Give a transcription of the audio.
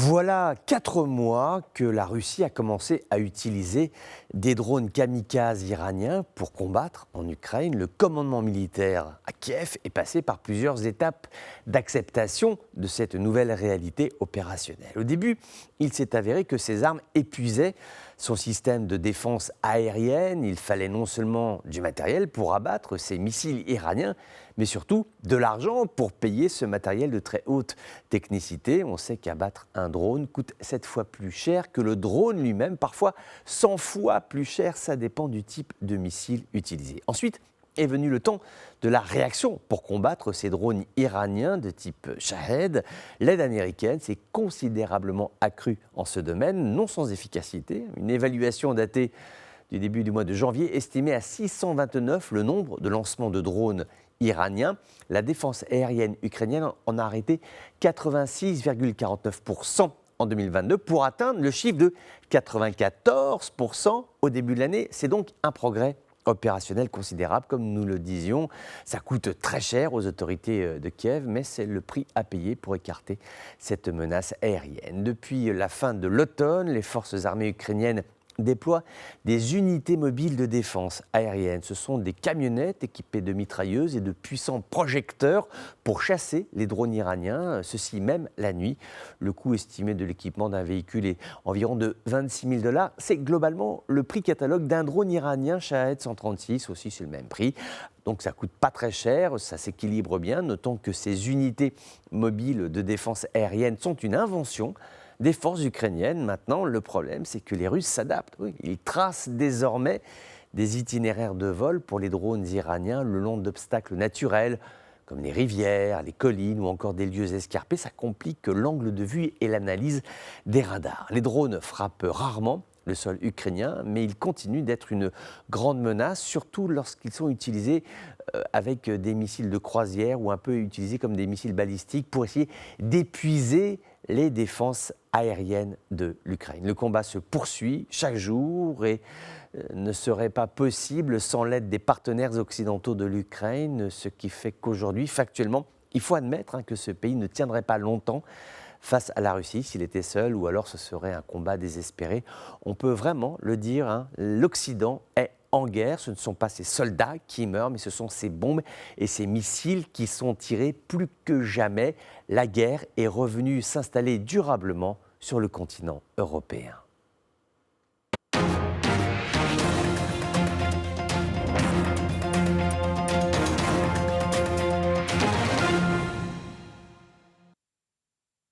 Voilà 4 mois que la Russie a commencé à utiliser des drones kamikazes iraniens pour combattre en Ukraine. Le commandement militaire à Kiev est passé par plusieurs étapes d'acceptation de cette nouvelle réalité opérationnelle. Au début, il s'est avéré que ces armes épuisaient son système de défense aérienne. Il fallait non seulement du matériel pour abattre ces missiles iraniens, mais surtout de l'argent pour payer ce matériel de très haute technicité. On sait qu'abattre un drone coûte 7 fois plus cher que le drone lui-même, parfois 100 fois plus cher, ça dépend du type de missile utilisé. Ensuite est venu le temps de la réaction pour combattre ces drones iraniens de type Shahed. L'aide américaine s'est considérablement accrue en ce domaine, non sans efficacité. Une évaluation datée du début du mois de janvier estimait à 629 le nombre de lancements de drones iraniens. La défense aérienne ukrainienne en a arrêté 86,49% en 2022 pour atteindre le chiffre de 94% au début de l'année. C'est donc un progrès opérationnel considérable, comme nous le disions. Ça coûte très cher aux autorités de Kiev, mais c'est le prix à payer pour écarter cette menace aérienne. Depuis la fin de l'automne, les forces armées ukrainiennes déploient des unités mobiles de défense aérienne. Ce sont des camionnettes équipées de mitrailleuses et de puissants projecteurs pour chasser les drones iraniens, ceci même la nuit. Le coût estimé de l'équipement d'un véhicule est environ de 26 000 $. C'est globalement le prix catalogue d'un drone iranien Shahed 136, aussi c'est le même prix. Donc ça ne coûte pas très cher, ça s'équilibre bien. Notons que ces unités mobiles de défense aérienne sont une invention des forces ukrainiennes. Maintenant, le problème, c'est que les Russes s'adaptent. Oui, ils tracent désormais des itinéraires de vol pour les drones iraniens le long d'obstacles naturels, comme les rivières, les collines ou encore des lieux escarpés. Ça complique l'angle de vue et l'analyse des radars. Les drones frappent rarement le sol ukrainien, mais ils continuent d'être une grande menace, surtout lorsqu'ils sont utilisés avec des missiles de croisière ou un peu utilisés comme des missiles balistiques pour essayer d'épuiser les défenses aériennes de l'Ukraine. Le combat se poursuit chaque jour et ne serait pas possible sans l'aide des partenaires occidentaux de l'Ukraine, ce qui fait qu'aujourd'hui, factuellement, il faut admettre que ce pays ne tiendrait pas longtemps face à la Russie s'il était seul, ou alors ce serait un combat désespéré. On peut vraiment le dire, l'Occident est en guerre. Ce ne sont pas ces soldats qui meurent, mais ce sont ces bombes et ces missiles qui sont tirés plus que jamais. La guerre est revenue s'installer durablement sur le continent européen.